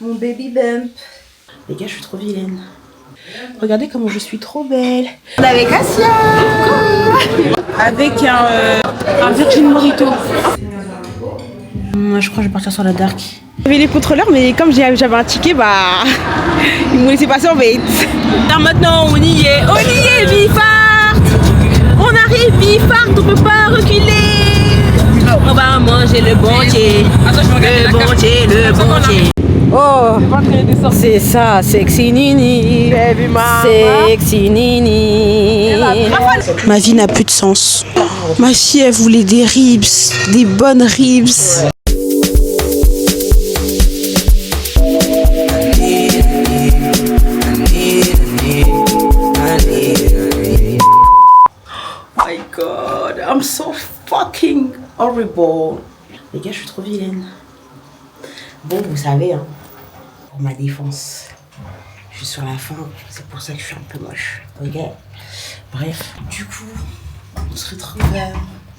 Mon baby bump. Les gars, je suis trop vilaine. Regardez comment je suis trop belle. On est avec Asia. Avec un Virgin Morito. Moi, je crois que je vais partir sur la dark. J'avais les contrôleurs, mais comme j'avais un ticket, bah ils m'ont laissé passer en bête. Alors maintenant, on y est, Vifart. On arrive, Vifart, on peut pas reculer. On va manger le bontier. Le bontier. Oh, c'est ça, sexy nini. Sexy nini. Ma vie n'a plus de sens. Ma fille, elle voulait des ribs, des bonnes ribs. My God, I'm so fucking horrible. Les gars, je suis trop vilaine. Bon, vous savez, hein, pour ma défense, je suis sur la fin, c'est pour ça que je suis un peu moche. Ok. Bref, du coup, on se retrouve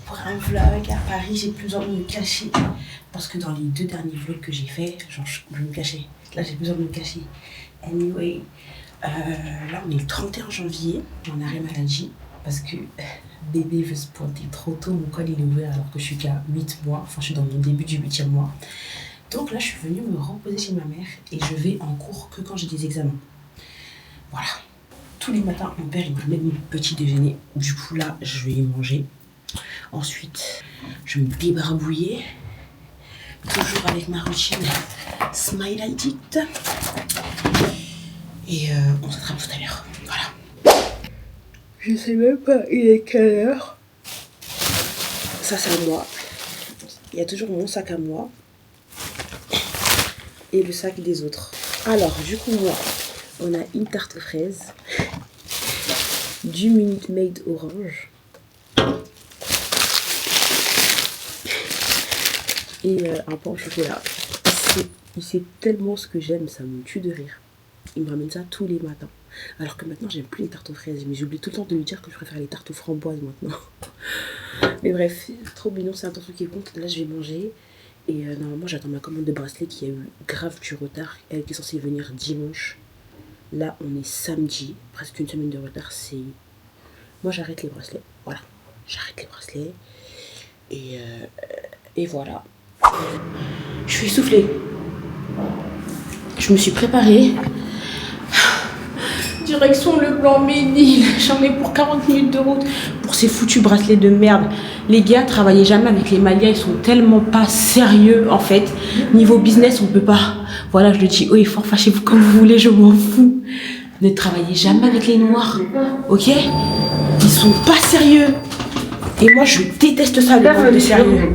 pour un vlog à Paris. J'ai plus besoin de me cacher parce que dans les 2 derniers vlogs que j'ai fait, genre, je me cachais. Là, j'ai besoin de me cacher. Anyway, là, on est le 31 janvier, en arrêt maladie parce que bébé veut se pointer trop tôt. Mon col il est ouvert alors que je suis qu'à 8 mois. Enfin, je suis dans mon début du 8e mois. Donc là, je suis venue me reposer chez ma mère et je vais en cours que quand j'ai des examens. Voilà. Tous les matins, mon père, il me met mon petit déjeuner. Du coup, là, je vais y manger. Ensuite, je vais me débarbouiller. Toujours avec ma routine Smile Addict. Et on s'attrape tout à l'heure. Voilà. Je sais même pas, il est quelle heure. Ça, c'est à moi. Il y a toujours mon sac à moi. Et le sac des autres. Alors, du coup, moi, on a une tarte aux fraises, du Minute Maid orange et un pain au chocolat. C'est tellement ce que j'aime, ça me tue de rire. Il me ramène ça tous les matins. Alors que maintenant, j'aime plus les tartes aux fraises. Mais j'oublie tout le temps de lui dire que je préfère les tartes aux framboises maintenant. Mais bref, trop mignon, c'est l'intention qui compte. Là, je vais manger. Et normalement, j'attends ma commande de bracelet qui a eu grave du retard. Elle était censée venir dimanche. Là, on est samedi. Presque une semaine de retard. C'est... Moi, j'arrête les bracelets. Voilà. J'arrête les bracelets. Et voilà. Je suis essoufflée. Je me suis préparée. Direction le Blanc Ménil. J'en ai pour 40 minutes de route. Pour ces foutus bracelets de merde. Les gars, travaillez jamais avec les Maliens. Ils sont tellement pas sérieux, en fait. Niveau business, on peut pas. Voilà, je le dis haut et fort. Fâchez-vous comme vous voulez, je m'en fous. Ne travaillez jamais avec les Noirs. Ok? Ils sont pas sérieux. Et moi, je déteste ça, le manque de sérieux.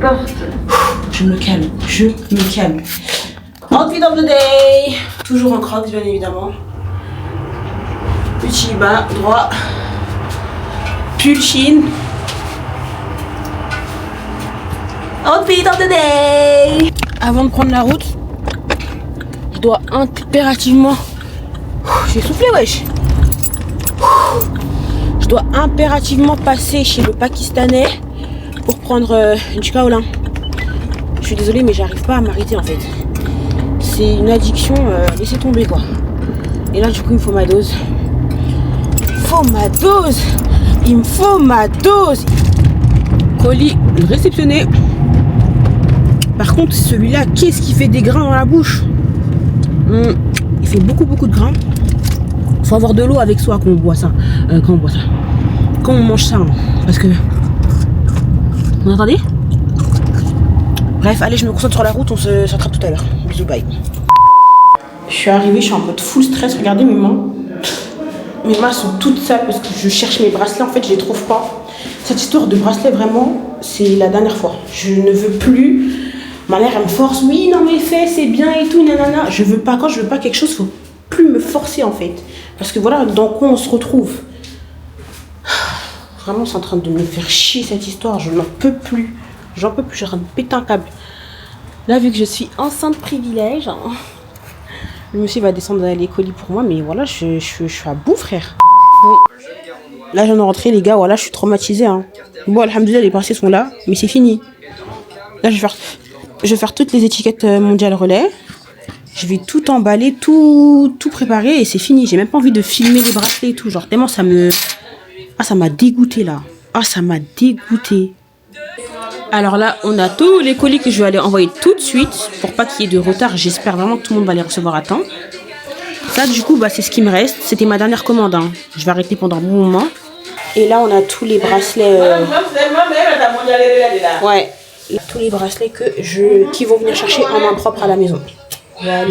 Je me calme. Je me calme. Outfit of the day. Toujours en crocs, bien évidemment. Petit bas droit, pull chine. Outfit of the day. Avant de prendre la route, je dois impérativement... J'ai soufflé, wesh. Je dois impérativement passer chez le Pakistanais pour prendre du kaolin. Je suis désolée, mais j'arrive pas à m'arrêter en fait. C'est une addiction, laissez tomber quoi. Et là, du coup, il me faut ma dose. Il me faut ma dose. Colis réceptionné. Par contre, celui-là, qu'est-ce qui fait des grains dans la bouche? Il fait beaucoup de grains. Faut avoir de l'eau avec soi quand on boit ça. Quand on mange ça, hein. Parce que... Vous entendez? Bref, allez, je me concentre sur la route. On se rattrape tout à l'heure. Bisous, bye. Je suis arrivée, je suis en mode full stress. Regardez mes mains. Mes mains sont toutes sales parce que je cherche mes bracelets. En fait, je les trouve pas. Cette histoire de bracelet, vraiment, c'est la dernière fois. Je ne veux plus. Ma mère, elle me force. Oui, non, mais fais, c'est bien et tout, nanana. Je veux pas. Quand je veux pas quelque chose, faut plus me forcer, en fait. Parce que voilà, dans quoi on se retrouve. Vraiment, c'est en train de me faire chier, cette histoire. Je n'en peux plus. J'en peux plus. J'ai en train de péter un câble. Là, vu que je suis enceinte privilège... Hein, le monsieur va descendre les colis pour moi, mais voilà, je suis à bout, frère. Bon. Là, je viens de rentrer, les gars, voilà, je suis traumatisée. Hein. Bon, alhamdoulilah, les bracelets sont là, mais c'est fini. Là, je vais faire toutes les étiquettes mondiales relais. Je vais tout emballer, tout préparer et c'est fini. J'ai même pas envie de filmer les bracelets et tout. Genre tellement ça me... Ah, ça m'a dégoûté là. Ah, ça m'a dégoûté. Alors là, on a tous les colis que je vais aller envoyer tout de suite pour pas qu'il y ait de retard. J'espère vraiment que tout le monde va les recevoir à temps. Ça, du coup, bah, c'est ce qui me reste. C'était ma dernière commande. Hein. Je vais arrêter pendant un bon moment. Et là, on a tous les bracelets. Ouais. Tous les bracelets qui vont venir chercher en main propre à la maison. Voilà.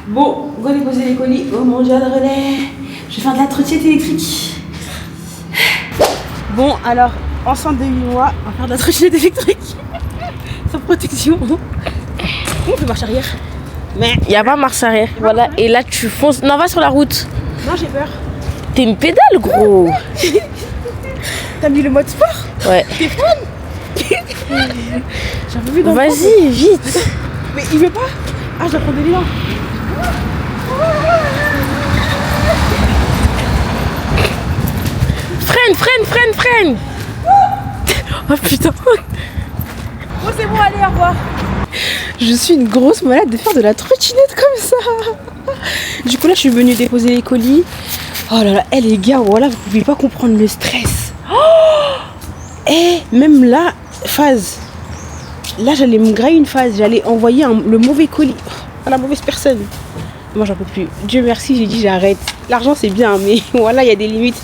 Bon, on va déposer les colis au mondial relais. Je vais faire de la trottinette électrique. Bon, alors, enceinte de 8 mois, on va faire de la trottinette électrique. Sans protection. On fait marche arrière. Mais il n'y a pas marche arrière. Voilà, et là tu fonces. Non, va sur la route. Non, j'ai peur. T'es une pédale, gros. T'as mis le mode sport? Ouais. T'es fan? J'en veux plus dans Vas-y, vite. Mais il veut pas? Ah, je dois prendre de l'élan. Freine. Oh putain. Oh, c'est bon, allez, au revoir. Je suis une grosse malade de faire de la trottinette comme ça. Du coup, là, je suis venue déposer les colis. Oh là là, les gars, voilà, vous pouvez pas comprendre le stress. Et même là, phase. Là, j'allais me grailler une phase. J'allais envoyer le mauvais colis à la mauvaise personne. Moi, j'en peux plus. Dieu merci, j'ai dit j'arrête. L'argent, c'est bien, mais voilà, il y a des limites.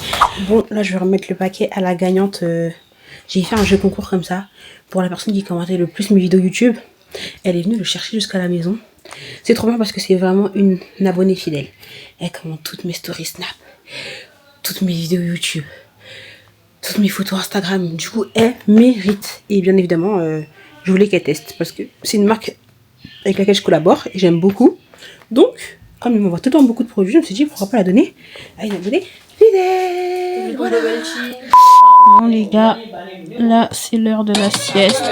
Bon, là, je vais remettre le paquet à la gagnante. J'ai fait un jeu concours comme ça pour la personne qui commentait le plus mes vidéos YouTube. Elle est venue le chercher jusqu'à la maison. C'est trop bien parce que c'est vraiment une abonnée fidèle. Elle commente toutes mes stories Snap, toutes mes vidéos YouTube, toutes mes photos Instagram. Du coup, elle mérite. Et bien évidemment, je voulais qu'elle teste parce que c'est une marque avec laquelle je collabore et j'aime beaucoup. Donc, comme il m'envoie tout le temps beaucoup de produits, je me suis dit pourquoi pas la donner à une abonnée fidèle. Voilà. Bon les gars, là c'est l'heure de la sieste.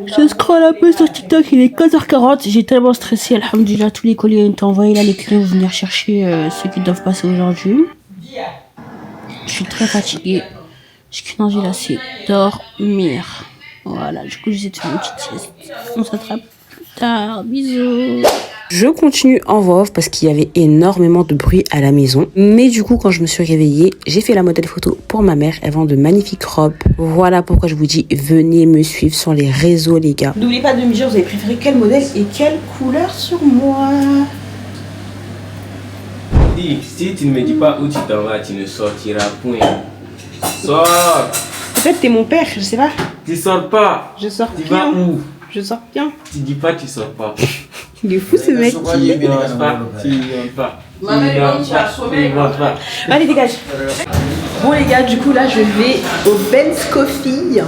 Je scrolle un peu sur TikTok, il est 15h40. J'ai tellement stressé, alhamdoulilah, tous les colis ont été envoyés. Là les clients vont venir chercher ceux qui doivent passer aujourd'hui. Je suis très fatiguée. J'ai qu'une envie là, c'est dormir. Voilà, du coup j'essaie de faire une petite sieste. On s'attrape plus tard, bisous. Je continue en voix off parce qu'il y avait énormément de bruit à la maison. Mais du coup, quand je me suis réveillée, j'ai fait la modèle photo pour ma mère. Elle vend de magnifiques robes. Voilà pourquoi je vous dis, venez me suivre sur les réseaux, les gars. N'oubliez pas de me dire, vous avez préféré quel modèle et quelle couleur sur moi? Dis, si tu ne me dis pas où tu t'en vas, tu ne sortiras point. Sors! Peut-être t'es mon père, je sais pas. Tu sors pas! Je sors Tu bien. vas où? Je sors bien. Tu dis pas tu sors pas. Il est fou ce mec. Tu ne rentres pas. Tu ne rentres pas. Tu ne rentres pas. Allez, dégage. Bon les gars, du coup là je vais au Ben's Coffee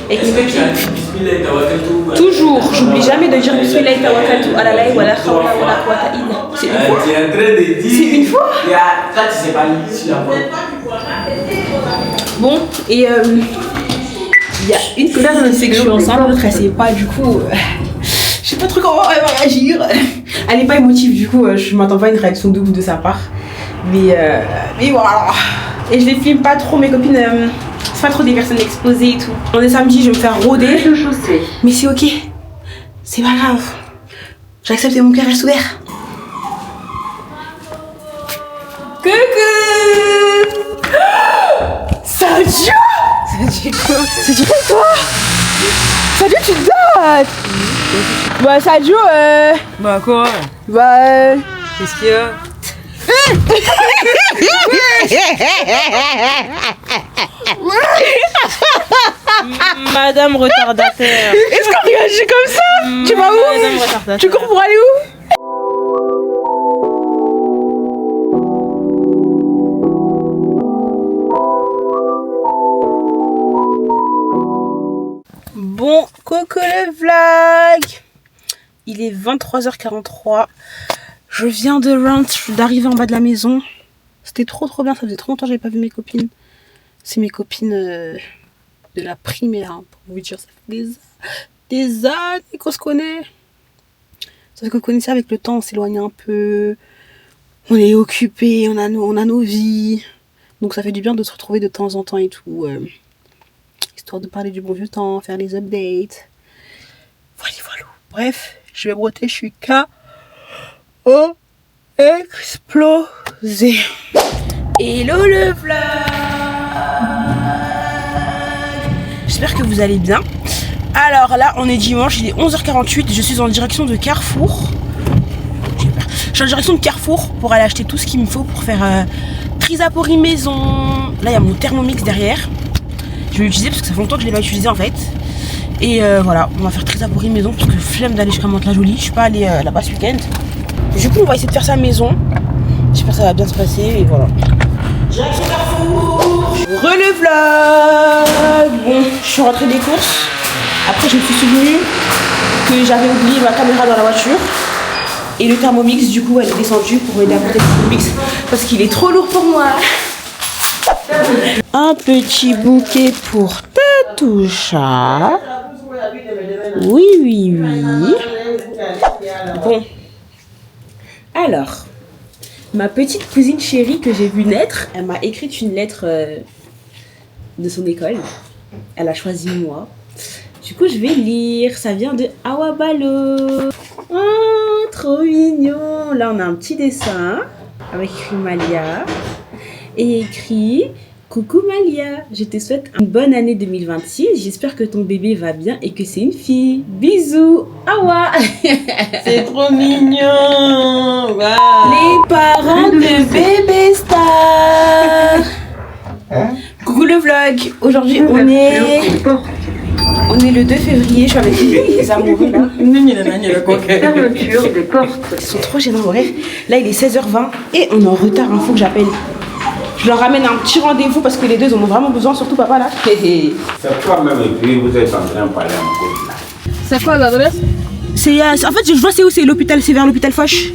avec mes copines. Toujours, j'oublie jamais de dire Bismillah tawakkaltu ala Allah wa la hawla wa la quwwata illa. C'est une fois. Tu es en train de dire. C'est une fois. Toi tu sais pas lire sur la voix. Bon, et il y a une personne qui sait que je suis enceinte, l'autre elle sait pas, du coup, je sais pas trop comment elle va réagir. Elle est pas émotive, du coup, je m'attends pas à une réaction double de sa part. Mais voilà. Et je les filme pas trop, mes copines, c'est pas trop des personnes exposées et tout. On est samedi, je vais me faire rôder. Mais c'est ok, c'est pas grave. J'accepte et mon cœur reste ouvert. Coucou! Sadio! Sadio quoi? Sadio toi? Sadio tu dates? Bah Sadio Bah quoi? Bah Qu'est-ce qu'il y a? Madame retardataire. est-ce qu'on réagit comme ça? Tu vas où? Madame retardataire. Tu cours pour aller où? Bon, coucou le vlog. Il est 23h43. Je viens d'arriver en bas de la maison. C'était trop bien, ça faisait trop longtemps que j'avais pas vu mes copines. C'est mes copines de la primaire, hein, pour vous dire, ça fait des années qu'on se connaît. Ça fait qu'on connaissait avec le temps, on s'éloigne un peu. On est occupés, on a nos vies. Donc ça fait du bien de se retrouver de temps en temps et tout. Histoire de parler du bon vieux temps, faire les updates. Voilà. Bref, Je vais broter, je suis KO explosé. Hello le vlog. J'espère que vous allez bien. Alors là, on est dimanche, il est 11h48. Je suis en direction de Carrefour. J'ai peur. Je suis en direction de Carrefour pour aller acheter tout ce qu'il me faut pour faire Trisapori maison. Là, il y a mon Thermomix derrière. Je vais l'utiliser parce que ça fait longtemps que je ne l'ai pas utilisé en fait. Et voilà, on va faire Trisapori maison parce que flemme d'aller jusqu'à Mantes-la-Jolie. Je suis pas allée là-bas ce week-end. Du coup, on va essayer de faire ça maison. J'espère que ça va bien se passer et voilà. Direction Carrefour. Le vlog. Bon, je suis rentrée des courses. Après, je me suis souvenu que j'avais oublié ma caméra dans la voiture. Et le Thermomix, du coup, elle est descendue pour aider à porter le Thermomix parce qu'il est trop lourd pour moi. Un petit bouquet pour Tatoucha. Oui, oui, oui. Bon. Alors, ma petite cousine chérie que j'ai vue naître, elle m'a écrit une lettre de son école. Elle a choisi moi. Du coup, je vais lire. Ça vient de Awabalo. Oh, trop mignon. Là, on a un petit dessin avec écrit Malia. Et écrit « Coucou Malia, je te souhaite une bonne année 2026. J'espère que ton bébé va bien et que c'est une fille. Bisous. Awa. » C'est trop mignon. Wow. Les parents de bébé star. Coucou le vlog. Aujourd'hui, on est le 2 février. Je suis avec les amoureux là. Fermeture des portes. Ils sont trop gênants, bref. Là, il est 16h20 et on est en retard. Il faut que j'appelle. Je leur ramène un petit rendez-vous parce que les deux en ont vraiment besoin, surtout papa là. C'est quoi même et puis vous êtes en train de parler en cause là? C'est quoi l'adresse? C'est en fait, je vois c'est où, c'est l'hôpital, c'est vers l'hôpital Foch.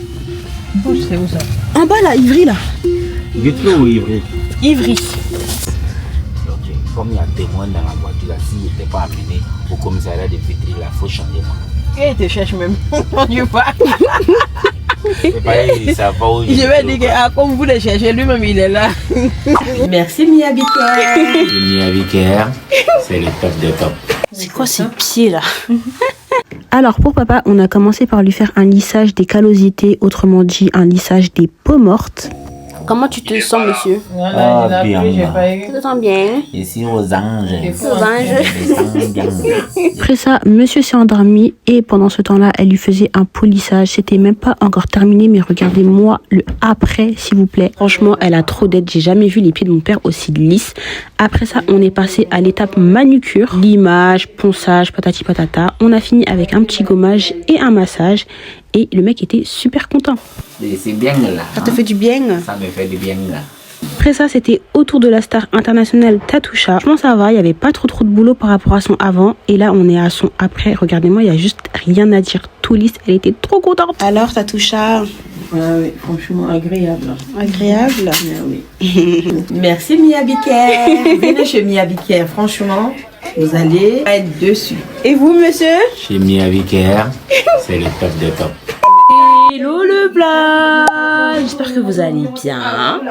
Foch, c'est où ça? En bas là, Ivry là. Guitry ou Ivry? Ivry. Ok, comme il y a témoin dans la voiture là, s'il n'était pas amené au commissariat de Vitry, là, il faut changer moi. Et te cherche même. On y va. C'est pareil, ça va où Je vais dire que comme vous le cherchez, lui-même il est là. Merci Mia Biker. Mia Vicaire, c'est le top de top. C'est quoi ces pieds là? Alors pour papa, on a commencé par lui faire un lissage des callosités, autrement dit un lissage des peaux mortes. Comment tu te sens, monsieur? Ah, bien. Tu te sens bien? Ici aux anges. Aux anges. anges. Après ça, monsieur s'est endormi et pendant ce temps-là, elle lui faisait un polissage. C'était même pas encore terminé, mais regardez-moi le après, s'il vous plaît. Franchement, elle a trop d'aide. J'ai jamais vu les pieds de mon père aussi lisses. Après ça, on est passé à l'étape manucure, limage, ponçage, patati patata. On a fini avec un petit gommage et un massage. Et le mec était super content. C'est bien là. Ça te fait du bien? Ça me fait du bien là. Après ça, c'était autour de la star internationale Tatoucha. Franchement, ça va, il n'y avait pas trop de boulot par rapport à son avant. Et là, on est à son après. Regardez-moi, il n'y a juste rien à dire. Tout lisse, elle était trop contente. Alors, Tatoucha? Ah oui, franchement agréable. Agréable? Ah oui. Merci Mia Biker. Venez chez Mia Biker, franchement, vous allez être dessus. Et vous, monsieur? Chez Mia Vicaire, c'est le top de top. Hello le vlog. J'espère que vous allez bien.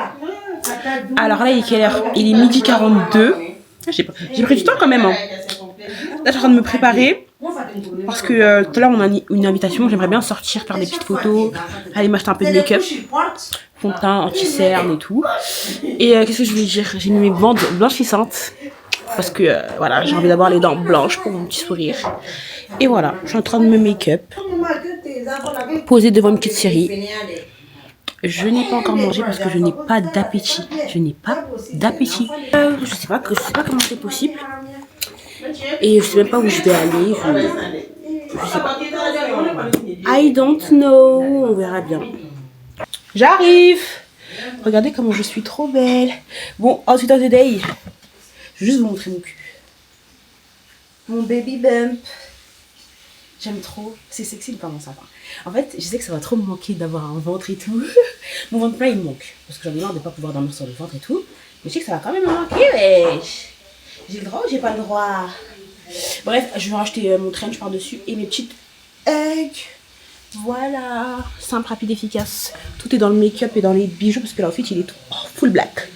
Alors là, il est quelle heure? Il est 12h42. J'ai pris du temps quand même. Hein. Là, je suis en train de me préparer. Parce que tout à l'heure, on a une invitation. J'aimerais bien sortir, faire des petites photos, aller m'acheter un peu de make-up, fond de teint, anti-cerne et tout. Et qu'est-ce que je voulais dire? J'ai mis mes bandes blanchissantes. Parce que voilà, j'ai envie d'avoir les dents blanches pour mon petit sourire. Et voilà, je suis en train de me make-up. Poser devant une petite série. Je n'ai pas encore mangé parce que je n'ai pas d'appétit. Je n'ai pas d'appétit. Je sais pas comment c'est possible. Et je sais même pas où je vais aller. Je sais pas. I don't know. On verra bien. J'arrive. Regardez comment je suis trop belle. Bon, outfit of the day. Je vais juste vous montrer mon cul. Mon baby bump. J'aime trop. C'est sexy pendant ça. En fait, je sais que ça va trop me manquer d'avoir un ventre et tout. Mon ventre plat, il me manque. Parce que j'en ai marre de ne pas pouvoir dormir sur le ventre et tout. Mais je sais que ça va quand même me manquer, wesh. J'ai le droit ou j'ai pas le droit? Bref, je vais racheter mon trench par-dessus et mes petites eggs. Voilà. Simple, rapide, efficace. Tout est dans le make-up et dans les bijoux parce que l'outfit, il est tout full black.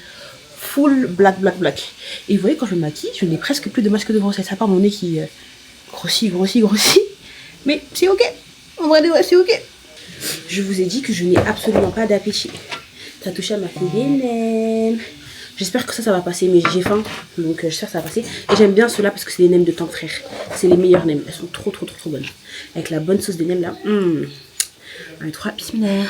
Full black, black, black. Et vous voyez, quand je me maquille, je n'ai presque plus de masque de grossesse. À part mon nez qui grossit. Mais c'est ok. En vrai, ouais, c'est ok. Je vous ai dit que je n'ai absolument pas d'appétit. T'as touché à ma fille des nems. J'espère que ça va passer, mais j'ai faim. Donc j'espère que ça va passer. Et j'aime bien ceux-là parce que c'est des nems de temps frère. C'est les meilleurs nems. Elles sont trop bonnes. Avec la bonne sauce des nems là. Allez, 3 bismillah.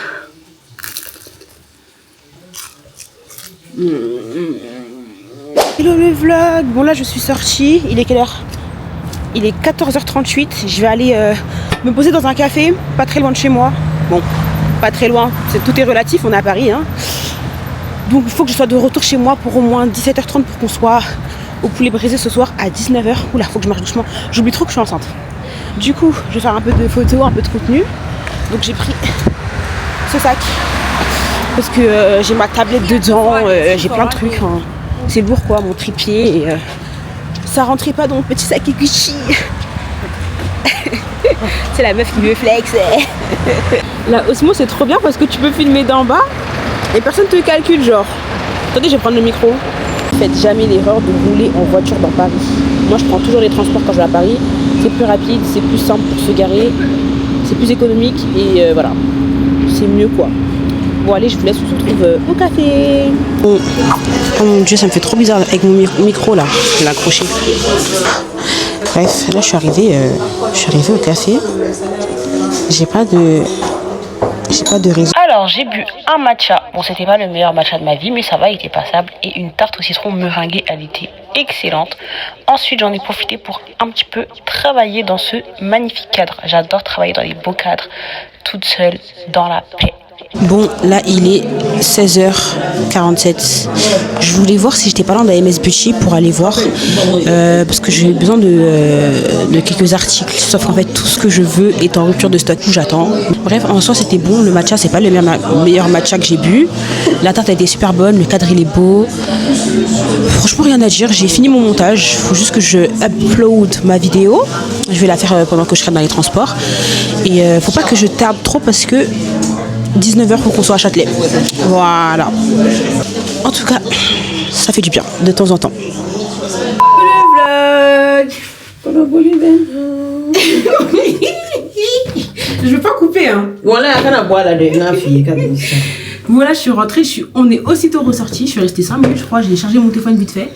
Hello le vlog. Bon là je suis sortie. Il est quelle heure? Il est 14h38. Je vais aller me poser dans un café, pas très loin de chez moi. Bon, pas très loin. Tout est relatif, on est à Paris. Hein. Donc il faut que je sois de retour chez moi pour au moins 17h30 pour qu'on soit au poulet brisé ce soir à 19h. Oula, faut que je marche doucement. J'oublie trop que je suis enceinte. Du coup, je vais faire un peu de photos, un peu de contenu. Donc j'ai pris ce sac. Parce que j'ai ma tablette dedans, j'ai plein de trucs. Hein. C'est lourd quoi, mon trépied. Et, ça rentrait pas dans mon petit sac Gucci. C'est la meuf qui veut flex. La Osmo c'est trop bien parce que tu peux filmer d'en bas et personne te calcule genre. Attendez, je vais prendre le micro. Faites jamais l'erreur de rouler en voiture dans Paris. Moi je prends toujours les transports quand je vais à Paris. C'est plus rapide, c'est plus simple pour se garer, c'est plus économique et voilà. C'est mieux quoi. Bon allez, je vous laisse, on se retrouve au café. Oh mon dieu, ça me fait trop bizarre avec mon micro là, je l'ai accroché. Bref, là je suis arrivée au café. J'ai pas de raison. Alors j'ai bu un matcha. Bon, c'était pas le meilleur matcha de ma vie, mais ça va, il était passable. Et une tarte au citron meringuée, elle était excellente. Ensuite, j'en ai profité pour un petit peu travailler dans ce magnifique cadre. J'adore travailler dans les beaux cadres, toute seule, dans la paix. Bon, là il est 16h47. Je voulais voir si j'étais pas loin d'AMS Beauty pour aller voir parce que j'ai besoin de quelques articles. Sauf qu'en fait tout ce que je veux est en rupture de stock où j'attends. Bref, en soi c'était bon. Le matcha c'est pas le meilleur matcha que j'ai bu. La tarte a été super bonne, le cadre il est beau. Franchement rien à dire. J'ai fini mon montage. Faut juste que je upload ma vidéo. Je vais la faire pendant que je serai dans les transports. Et faut pas que je tarde trop parce que 19h pour qu'on soit à Châtelet. Voilà. En tout cas, ça fait du bien de temps en temps. Le vlog. Je veux pas couper hein. Voilà, je suis rentrée, on est aussitôt ressorti. Je suis restée 5 minutes, je crois. J'ai chargé mon téléphone vite fait.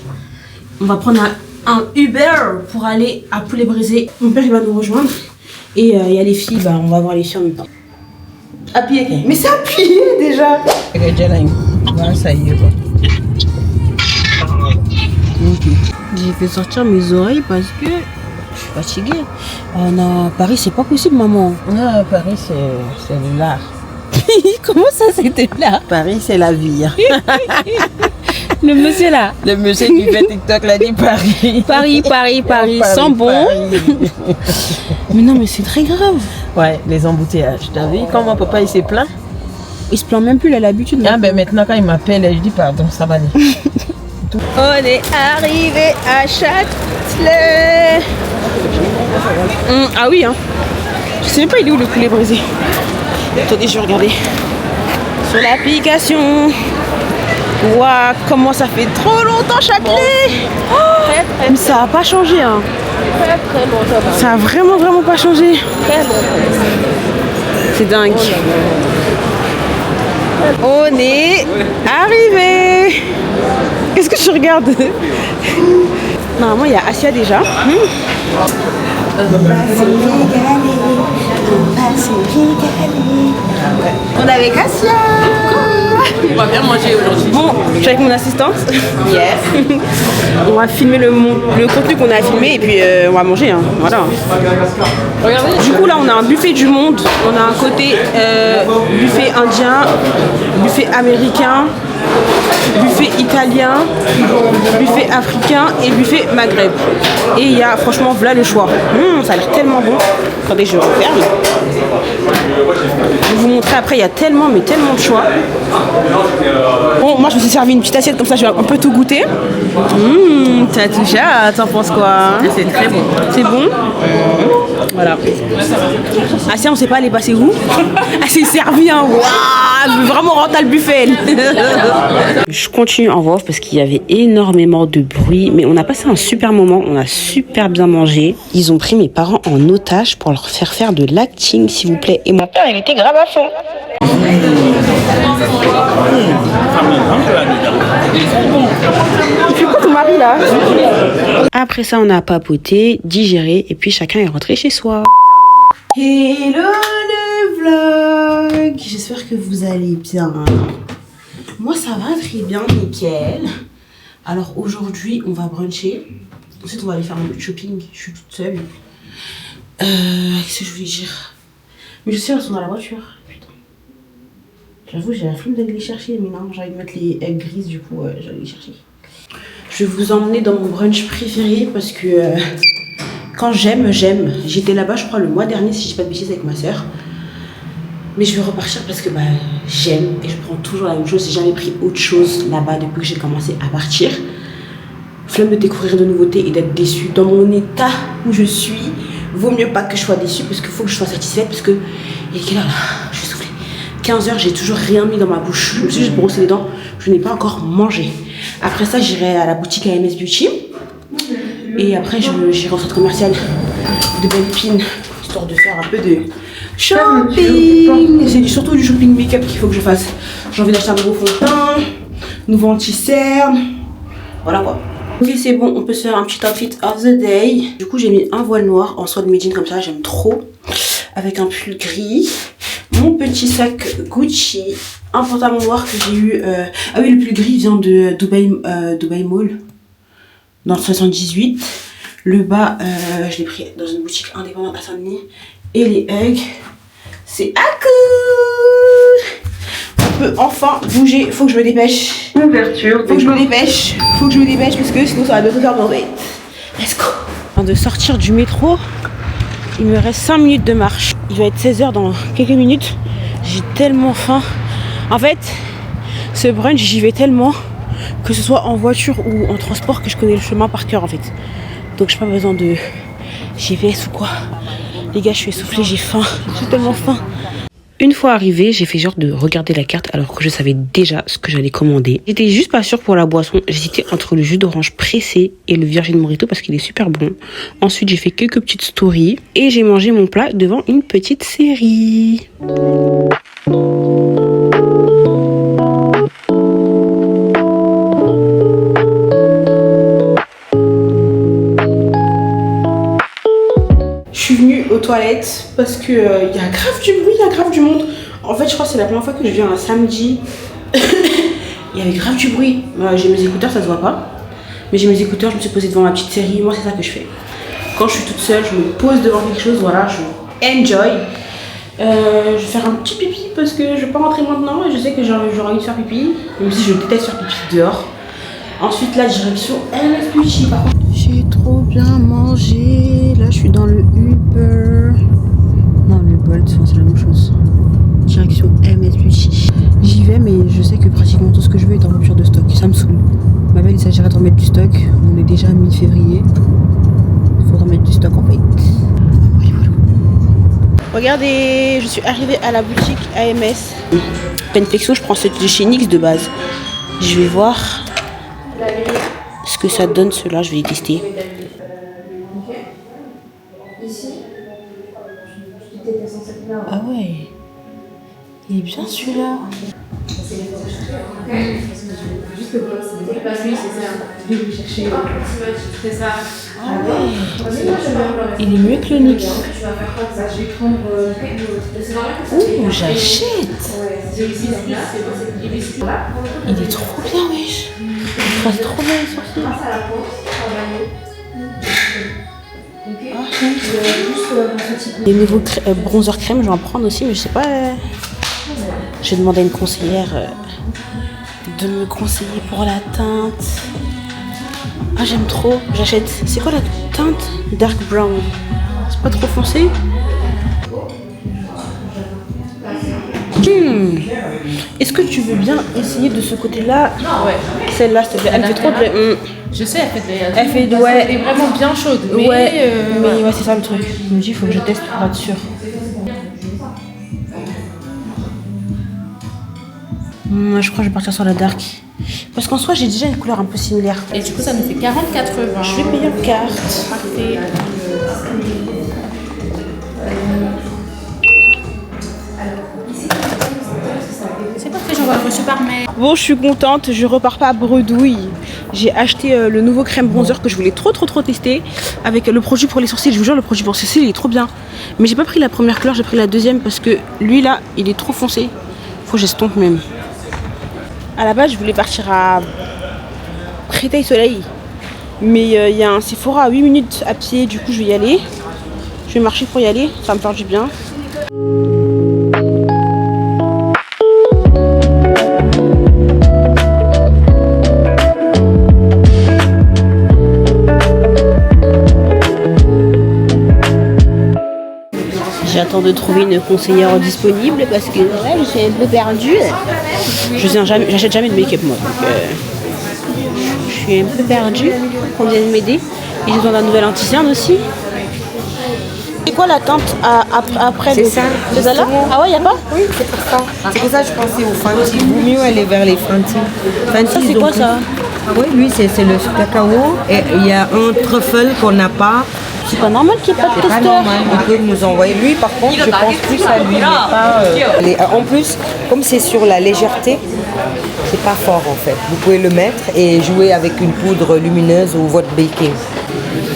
On va prendre un Uber pour aller à Poulet Brisé. Mon père il va nous rejoindre. Et il y a les filles, on va voir les filles en même temps. Appuyé. Mais c'est appuyé déjà. Ça y est quoi. Okay. J'ai fait sortir mes oreilles parce que je suis fatiguée. Non, Paris c'est pas possible maman. Non, Paris c'est l'art. Comment ça c'était là? Paris c'est la vie. Le monsieur là. Le monsieur qui fait TikTok l'a dit Paris. Paris, sans bon. Mais non mais c'est très grave. Ouais, les embouteillages. T'as vu comment papa il s'est plaint? Il se plaint même plus, il a l'habitude. Ah ben maintenant quand il m'appelle, je dis pardon, ça va aller. On est arrivé à Châtelet. Ah oui hein. Je sais même pas il est où le poulet brisé. Attendez, je vais regarder. Sur l'application. Waouh, comment ça fait trop longtemps Châtelet. Mais ça a pas changé hein. Très longtemps. Ça a vraiment pas changé. Très longtemps. C'est dingue. On est arrivé. Qu'est-ce que tu regardes? Normalement il y a Asia déjà. On est avec Asia. On va bien manger aujourd'hui. Bon, je suis avec mon assistante. Yes. On va filmer le contenu qu'on a filmé et puis on va manger. Hein. Voilà. Regardez. Du coup là on a un buffet du monde. On a un côté buffet indien, buffet américain, buffet italien, buffet africain et buffet maghreb. Et il y a franchement voilà le choix. Ça a l'air tellement bon. Attendez, je referme. Je vais vous montrer après, il y a tellement de choix. Bon, moi je me suis servi une petite assiette comme ça, je vais un peu tout goûter. Tatoucha, t'en penses quoi? C'est très bon. C'est bon? Voilà. Asia, on sait pas aller passer où. Elle s'est servie, hein. Waouh, elle veut vraiment rentrer le buffet. Je continue en voix off parce qu'il y avait énormément de bruit. Mais on a passé un super moment. On a super bien mangé. Ils ont pris mes parents en otage pour leur faire de l'acting, s'il vous plaît. Et mon père, il était grave à fond. Tu quoi ton mari là? Après ça, on a papoté, digéré et puis chacun est rentré chez soi. Hello le vlog, j'espère que vous allez bien. Moi ça va très bien, nickel. Alors aujourd'hui on va bruncher. Ensuite on va aller faire un peu de shopping. Je suis toute seule. Qu'est-ce que je voulais dire? Mais je sais, elles sont dans la voiture. Putain. J'avoue, j'ai la flemme d'aller les chercher, mais non, j'ai envie de mettre les eggs grises, du coup, j'allais les chercher. Je vais vous emmener dans mon brunch préféré parce que quand j'aime. J'étais là-bas, je crois, le mois dernier, si je dis pas de bêtises, avec ma soeur. Mais je vais repartir parce que j'aime et je prends toujours la même chose. J'ai jamais pris autre chose là-bas depuis que j'ai commencé à partir. Flemme de découvrir de nouveautés et d'être déçue. Dans mon état où je suis, vaut mieux pas que je sois déçue parce qu'il faut que je sois satisfaite parce que... Il est quelle heure là? Je vais souffler. 15h, j'ai toujours rien mis dans ma bouche. Je me suis juste brossé les dents. Je n'ai pas encore mangé. Après ça, j'irai à la boutique AMS Beauty. Et après, j'irai au centre commercial de Bellepine, histoire de faire un peu de shopping. C'est surtout du shopping make-up qu'il faut que je fasse. J'ai envie d'acheter un nouveau fond de teint, nouveau anti-cerne. Voilà quoi. Ok, c'est bon, on peut se faire un petit outfit of the day. Du coup, j'ai mis un voile noir en soie de médine comme ça, j'aime trop. Avec un pull gris. Mon petit sac Gucci. Un pantalon noir que j'ai eu... Ah oui, le pull gris vient de Dubai Mall. Dans le 78. Le bas, je l'ai pris dans une boutique indépendante à Saint-Denis. Et les hugs, c'est à coup. On peut enfin bouger. Faut que je me dépêche. Ouverture. Faut que je me dépêche. Parce que sinon ça va bientôt faire mauvais. Let's go. Avant de sortir du métro, il me reste 5 minutes de marche. Il va être 16h dans quelques minutes. J'ai tellement faim. En fait, ce brunch, j'y vais tellement, que ce soit en voiture ou en transport, que je connais le chemin par cœur en fait. Donc j'ai pas besoin de GPS ou quoi. Les gars, je suis essoufflée, j'ai faim. J'ai tellement faim. Une fois arrivée, j'ai fait genre de regarder la carte alors que je savais déjà ce que j'allais commander. J'étais juste pas sûre pour la boisson. J'hésitais entre le jus d'orange pressé et le Virgin Mojito parce qu'il est super bon. Ensuite, j'ai fait quelques petites stories et j'ai mangé mon plat devant une petite série. Aux toilettes parce que y a grave du bruit, il y a grave du monde. En fait, je crois que c'est la première fois que je viens un samedi. Il y avait grave du bruit. J'ai mes écouteurs, ça se voit pas. Mais j'ai mes écouteurs, je me suis posée devant ma petite série. Moi, c'est ça que je fais. Quand je suis toute seule, je me pose devant quelque chose, voilà, je enjoy. Je vais faire un petit pipi parce que je vais pas rentrer maintenant et je sais que j'aurai envie de faire pipi. Même si je déteste faire pipi dehors. Ensuite, la direction AMS Beauty. Par contre, j'ai trop bien mangé. Là, je suis dans le Uber. Non, le Bolt, c'est la même chose. Direction AMS Beauty. J'y vais, mais je sais que pratiquement tout ce que je veux est en rupture de stock. Ça me saoule. Ma belle, il s'agirait de remettre du stock. On est déjà mi-février. Il faut remettre du stock en fait. Regardez, je suis arrivée à la boutique AMS. Penflexo, je prends celle de chez NYX de base. Je vais voir ce que ça donne ceux-là, je vais les tester. Ah ouais, il est bien celui-là. Ah ouais, il est mieux que le NYX. Ouh, j'achète. Il est trop bien, wesh. Il passe trop bien les sourcils. Les nouveaux bronzer crème, je vais en prendre aussi, mais je sais pas. J'ai demandé à une conseillère de me conseiller pour la teinte. Ah, j'aime trop, j'achète. C'est quoi la teinte? Dark brown. C'est pas trop foncé? Est-ce que tu veux bien essayer de ce côté-là? Ouais. Celle-là, s'il te plaît. Elle fait trop de... Je sais, Elle fait ouais. Elle est vraiment bien chaude. Mais Ouais, mais ouais, c'est ça le truc. Je me dis, il faut que je teste pour être sûre. Moi, je crois que je vais partir sur la dark. Parce qu'en soi, j'ai déjà une couleur un peu similaire. Et du coup, ça nous fait 40,80. Je vais payer en carte. Parfait. C'est parfait, j'envoie le reçu par mail. Bon, je suis contente, je repars pas à bredouille. J'ai acheté le nouveau crème bronzer que je voulais trop tester avec le produit pour les sourcils. Je vous jure, le produit pour les sourcils, il est trop bien. Mais j'ai pas pris la première couleur, j'ai pris la deuxième parce que lui là, il est trop foncé. Faut que j'estompe même. À la base, je voulais partir à Créteil Soleil. Mais il y a un Sephora à 8 minutes à pied, du coup je vais y aller. Je vais marcher pour y aller, ça va me faire du bien. J'attends de trouver une conseillère disponible parce que là, je suis un peu perdue. J'achète jamais de make-up moi, donc je suis un peu perdue. On vient de m'aider et j'ai besoin d'un nouvel anti-cerne aussi. C'est quoi la teinte après C'est ça. C'est ça là? Ah ouais, y a pas? Oui, c'est pour ça. C'est pour ça que je pensais au Fenty. Vaut mieux aller vers les Fenty. Ça c'est quoi ça? Ah oui, lui c'est le cacao et il y a un truffle qu'on n'a pas. C'est pas normal qu'il n'y ait pas de C'est pas testeur. normal, il peut nous envoyer. Lui par contre, je pense plus à lui. Mais pas, en plus, comme c'est sur la légèreté, c'est pas fort en fait. Vous pouvez le mettre et jouer avec une poudre lumineuse ou votre baking.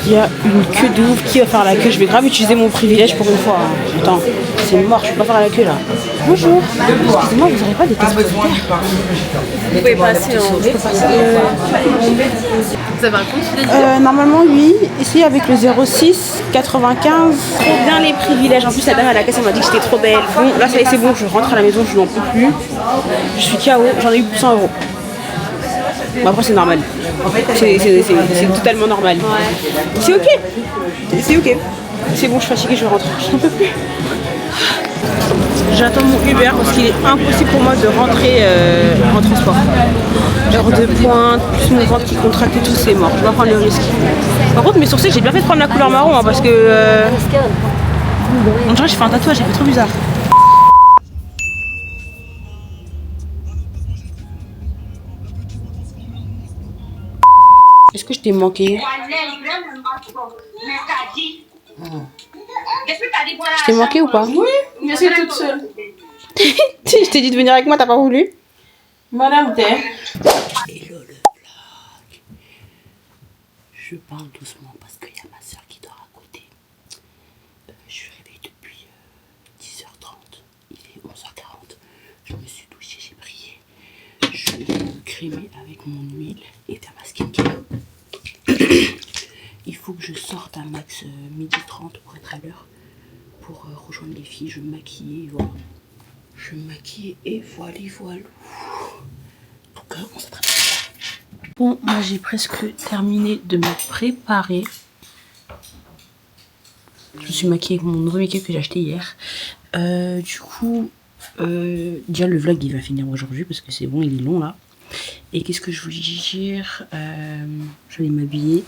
Il y a une queue de ouf. Qui va faire la queue? Je vais grave utiliser mon privilège pour une fois. Attends, c'est mort, je peux pas faire la queue là. Bonjour. Excusez-moi, vous n'aurez pas des tests sanitaires? Vous pouvez passer en Vous avez un compte Normalement oui, ici avec le 06 95. Trop bien les privilèges. En plus la dame à la caisse elle m'a dit que j'étais trop belle. Bon là ça y est, c'est bon, je rentre à la maison, je n'en peux plus. Je suis KO, j'en ai eu pour 100 €. Bon, après c'est normal. C'est totalement normal. C'est ok. C'est ok. C'est bon, je suis fatiguée, je rentre. Je n'en peux plus. J'attends mon Uber parce qu'il est impossible pour moi de rentrer en transport. Genre de pointe, plus mon ventre qui contracte et tout, c'est mort. Je vais pas prendre le risque. Par contre, mes sourcils, j'ai bien fait de prendre la couleur marron hein, parce que. On dirait que j'ai fait un tatouage, j'ai fait trop bizarre. Est-ce que je t'ai manqué? Je t'ai manqué ou pas? Oui, je suis toute seule. Je t'ai dit de venir avec moi, t'as pas voulu? Madame T. Hello le vlog. Je parle doucement parce qu'il y a ma soeur qui dort à côté. Je suis réveillée depuis 10h30. Il est 11h40. Je me suis douchée, j'ai prié. Je vais me crémer avec mon huile et faire ma skincare. Il faut que je sorte à max 12h30 pour être à l'heure. Pour rejoindre les filles, je vais me maquiller et voilà. Je me maquille et voilà. Donc on s'attrape. Bon, moi j'ai presque terminé de me préparer. Je me suis maquillée avec mon nouveau make-up que j'ai acheté hier. Du coup, déjà le vlog il va finir aujourd'hui parce que c'est bon, il est long là. Et qu'est-ce que je voulais dire? Je vais m'habiller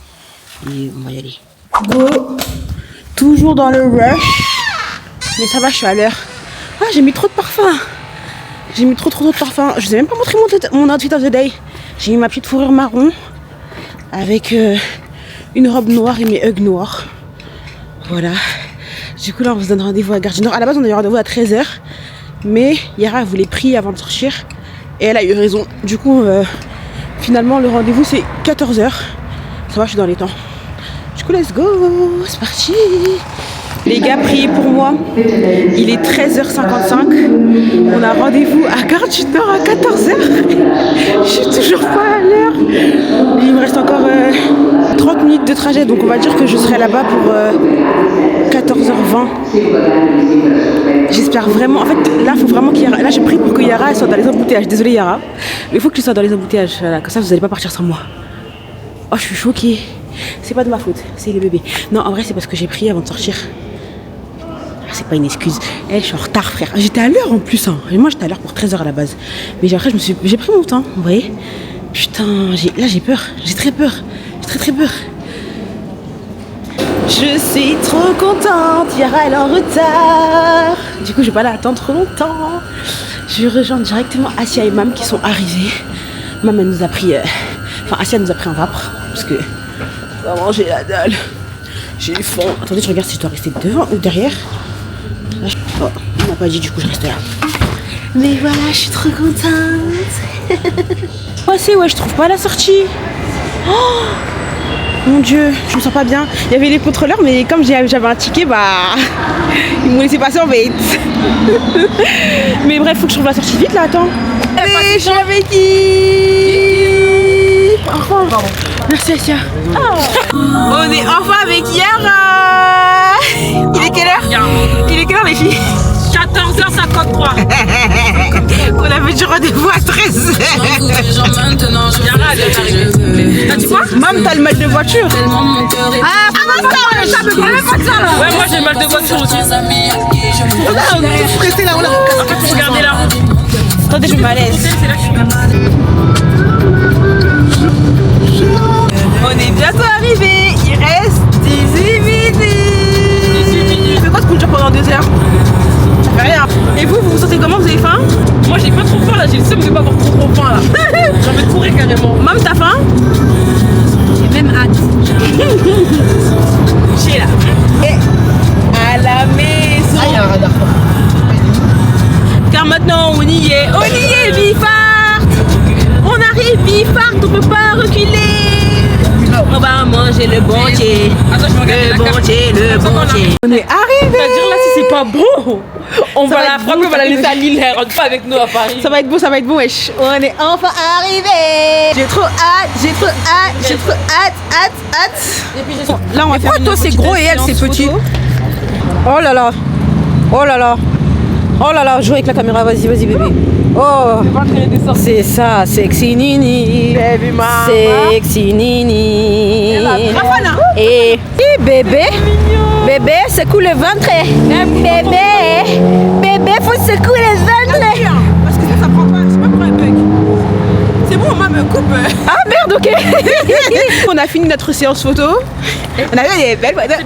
et on va y aller. Go! Toujours dans le rush. Mais ça va, je suis à l'heure. Ah, j'ai mis trop de parfum. J'ai mis trop de parfum. Je vous ai même pas montré mon outfit of the day. J'ai mis ma petite fourrure marron avec une robe noire et mes hugs noirs. Voilà. Du coup là on se donne rendez-vous à Gare du Nord. À la base on avait rendez-vous à 13h. Mais Yara voulait prier avant de sortir. Et elle a eu raison. Du coup finalement le rendez-vous c'est 14h. Ça va, je suis dans les temps. Du coup let's go. C'est parti. Les gars, priez pour moi. Il est 13h55. On a rendez-vous à Gare du Nord à 14h. Je suis toujours pas à l'heure. Il me reste encore 30 minutes de trajet. Donc on va dire que je serai là-bas pour 14h20. J'espère vraiment. En fait, là, il faut vraiment qu'il y ait... Là, je prie pour que Yara soit dans les embouteillages. Désolée Yara. Mais il faut que tu sois dans les embouteillages. Voilà, comme ça, vous n'allez pas partir sans moi. Oh, je suis choquée. C'est pas de ma faute. C'est les bébés. Non, en vrai, c'est parce que j'ai prié avant de sortir. C'est pas une excuse. Je suis en retard, frère. J'étais à l'heure en plus. Hein. Et moi, j'étais à l'heure pour 13h à la base. Mais après, j'ai pris mon temps, vous voyez. Putain, là j'ai peur. J'ai très peur. J'ai très peur. Je suis trop contente. Yara elle est en retard. Du coup je vais pas l'attendre trop longtemps. Je vais rejoindre directement Asia et Mam qui sont arrivés. Mam elle nous a pris... Enfin Asia nous a pris un vapre. Parce que... Vraiment j'ai la dalle. J'ai faim. Attendez, je regarde si je dois rester devant ou derrière. Là, oh, on m'a pas dit, du coup je reste là. Mais voilà, je suis trop contente. Ouais, je trouve pas la sortie. Oh mon dieu, je me sens pas bien. Il y avait les contrôleurs, mais comme j'avais un ticket, bah ils m'ont laissé passer en bête. Mais bref, faut que je trouve la sortie vite là, attends. Allez, je l'avais dit. Enfin, merci Asia. On est enfin avec Yara. Il est quelle heure les filles? 14h53. On avait du rendez-vous à 13h. Yara, elle est arrivée. T'as dit quoi? Mam, t'as le mal de voiture. Ah, ça me parlait pas de ça là. Ouais, moi j'ai le mal de voiture aussi. On est pressé là, Regardez là. Attendez, je me malaise. On est bientôt arrivé. Il reste 18 minutes. C'est quoi ce coup de jour pendant 2 heures? Ça fait rien. Et vous vous sentez comment? Vous avez faim? Moi j'ai pas trop faim là, j'ai le seum de pas avoir trop faim là. J'ai envie de courir carrément. Mam, t'as faim? J'ai même hâte. J'ai là. Et à la maison. Ah, il y a un radar. Car maintenant on y est, Bifart. On arrive, Bifart, on peut pas reculer. On va manger le bon Dieu. Attends, je vais regarder la carte. On est arrivé. C'est-à-dire là si c'est pas bon, on Ça va va la être frapper, bon, on va la laisser à Lille, elle rentre pas avec nous à Paris. Ça va être beau, wesh. On est enfin arrivé. J'ai trop hâte. Bon, là on va faire Toi c'est gros et elle c'est petit. Oh là là. Oh là là. Oh là là, joue avec la caméra, vas-y bébé. Oh, c'est ça, sexy nini. Baby mama. Sexy nini. Rafana. Et bébé. Bébé, secoue le ventre. Bébé, faut secouer le ventre. Parce que ça prend pas, c'est pas pour un bug. C'est bon, maman me coupe. Ah merde, ok. On a fini notre séance photo. On avait des belles photos.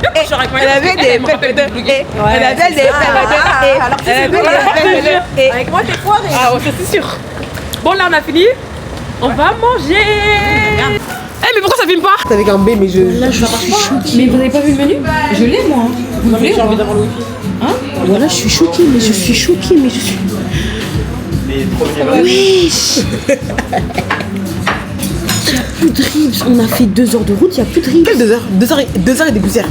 Avec moi t'es foiré. Ah ouais, ça c'est sûr. Bon là on a fini. On va manger. Eh mais pourquoi ça filme pas? Avec un B, mais là je suis choquée. Mais vous avez pas vu le menu? Je l'ai moi. Vous voulez? J'ai envie d'avoir le wifi. Hein? Voilà, je suis choquée, mais je suis. Wesh. Il n'y a plus de ribs. On a fait 2 heures de route, il n'y a plus de ribs. Quelle 2 heures 2 heures et des poussières.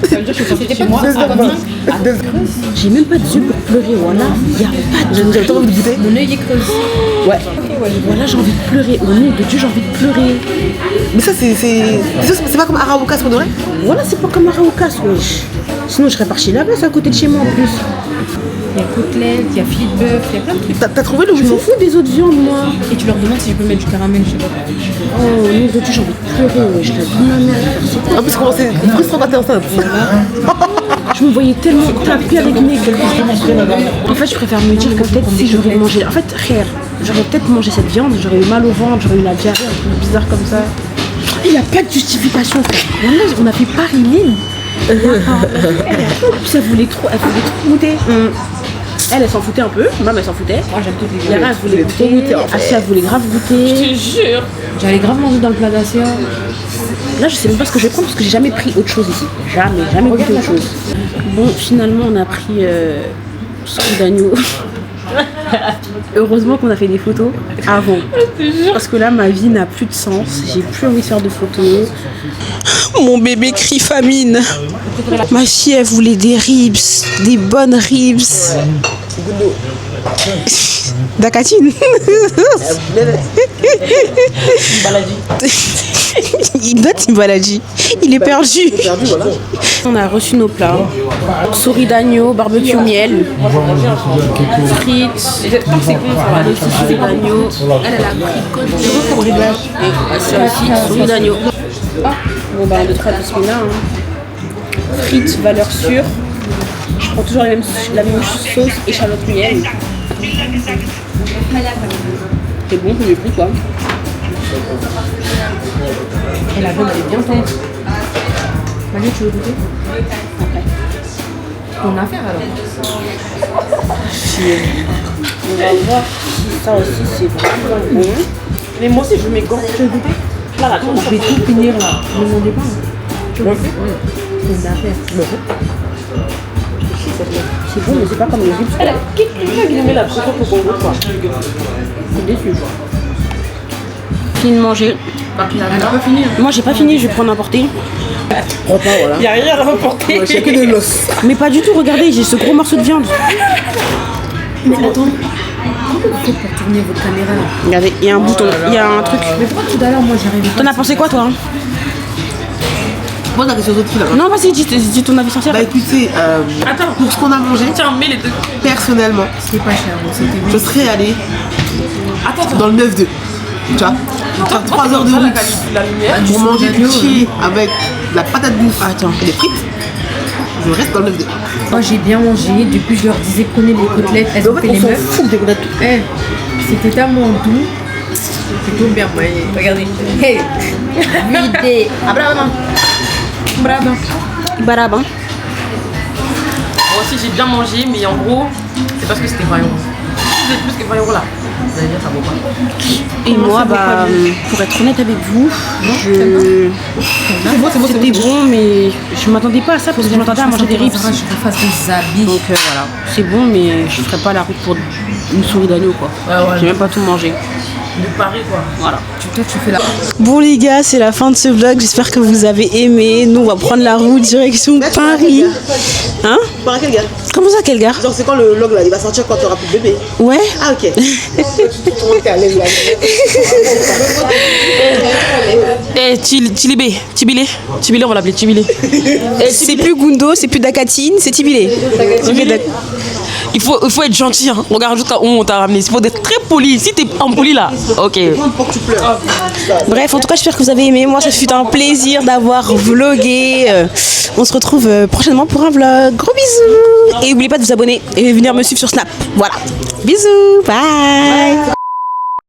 Ça veut dire que je suis sortie de chez moi à combien? J'ai même pas d'yeux pour pleurer, voilà. Il n'y a pas de. J'ai trop envie de goûter. Mon œil est creuse. Ouais. Voilà, j'ai envie de pleurer. Au nom de Dieu, j'ai envie de pleurer. Mais ça c'est pas comme Araucas pour de vrai. Voilà, c'est pas comme Araucas, wesh. Sinon, je serais partie là-bas, c'est à côté de chez moi en plus. Il y a côtelettes, il y a filet de bœuf, il y a plein de trucs. T'as trouvé le Je m'en fous des autres viandes, moi. Et tu leur demandes si je peux mettre du caramel, je sais pas. Oh, au nom de Dieu, j'ai envie de pleurer, wesh. La vie de ma mère. En plus, comment c'est frustrant quand t'es enceinte. Je me voyais tellement taper avec mes gosses. En fait, je préfère me dire que peut-être si j'aurais mangé. En fait, frère, j'aurais peut-être mangé cette viande, j'aurais eu mal au ventre, j'aurais eu la diarrhée, un truc bizarre comme ça. Il n'y a pas de justification. Voilà, on a fait Paris-Lille. Elle voulait trop goûter. Elle s'en foutait un peu, maman elle s'en foutait. Moi j'aime toutes les Yara elle voulait goûter, Asia elle voulait grave Je goûter. te jure. J'allais grave manger dans le plat d'Asia. Là je sais même pas ce que je vais prendre parce que j'ai jamais pris autre chose ici. Jamais goûté autre chose. Bon finalement on a pris soupe d'agneau. Heureusement qu'on a fait des photos avant. Parce que là ma vie n'a plus de sens. J'ai plus envie de faire de photos. Mon bébé crie famine. Ma fille elle voulait des ribs, des bonnes ribs. Dakatine. Il doit Timbaladji. Il est perdu. On a reçu nos plats. Souris d'agneau, barbecue miel. Frites. Souris d'agneau. Elle a pris côte de réglage. Et ça aussi, souris d'agneau. Bon bah 2-3 bismillah. Frites valeur sûre. Je prends toujours la même sauce, échalote miel. C'est bon, je l'ai pris quoi. Et la bonne, elle est bien tendre. Manu, tu veux goûter? Après. Ton affaire alors. On va voir si ça aussi c'est vraiment bon. Mais moi aussi je veux mes gants. Tu veux goûter? Là, je vais tout finir là. Ne demandez pas. Tu veux goûter? C'est une affaire. C'est bon, mais c'est pas comme les rips. Quelqu'un qui met la pression pour qu'on goûte quoi. Je suis déçue. Fini de manger. Elle a pas fini. Moi j'ai pas fini, je vais prendre à porter. Repas, voilà. Il y a rien à reporter. Ouais, c'est que de l'os. Mais pas du tout, regardez, j'ai ce gros morceau de viande. Mais attends. Comment vous faites pour tourner votre caméra là? Regardez, il y a un bouton, il y a un truc. Mais pourquoi tout à l'heure moi j'arrive pas? T'en as pensé quoi toi? Pose la question aux autres filles là-bas. Non, vas-y, dis ton avis sincère. Bah écoutez, pour ce qu'on a mangé, personnellement, C'était pas cher, donc c'était je serais allée dans le 9-2. Tu vois, 3 heures de route pour manger du chier avec de la patate douce et des frites. Je reste dans le 9-2. Moi j'ai bien mangé, depuis je leur disais prenez les côtelettes, elles ont fait les meufs. Fout des côtelettes. C'était tellement doux. C'est tout bien, regardez. Hey, vidé. Ah bravo. Bravo. Baraba. Moi aussi j'ai bien mangé, mais en gros, c'est parce que c'était 20 €. Si vous êtes plus que 20 € là, vous allez dire ça vaut pas. Et moi, bah, pour être honnête avec vous, c'était bon, mais je m'attendais pas à ça parce que je m'attendais à manger des rips. Je fasse des habits. Donc voilà, c'est bon, mais je ferai pas la route pour une souris d'agneau quoi. J'ai même pas tout mangé. De Paris quoi. Voilà. Toi tu fais la. Bon les gars, c'est la fin de ce vlog, j'espère que vous avez aimé. Nous on va prendre la route direction Paris. Hein? Par quel gars? Comment ça quel gars? Genre c'est quand le vlog là, il va sortir quand t'auras plus de bébé. Ouais. Ah ok. Tout le monde était à l'aise là. Eh Tibilé on va l'appeler Tibilé. C'est plus Gundo, c'est plus Dakatine, c'est Tibilé. Il faut être gentil, hein. Regarde jusqu'à où on t'a ramené. Il faut être très poli. Si t'es impoli là, ok. Bref, en tout cas, j'espère que vous avez aimé. Moi, ça fut un plaisir d'avoir vlogué. On se retrouve prochainement pour un vlog. Gros bisous. Et n'oubliez pas de vous abonner et venir me suivre sur Snap. Voilà. Bisous. Bye.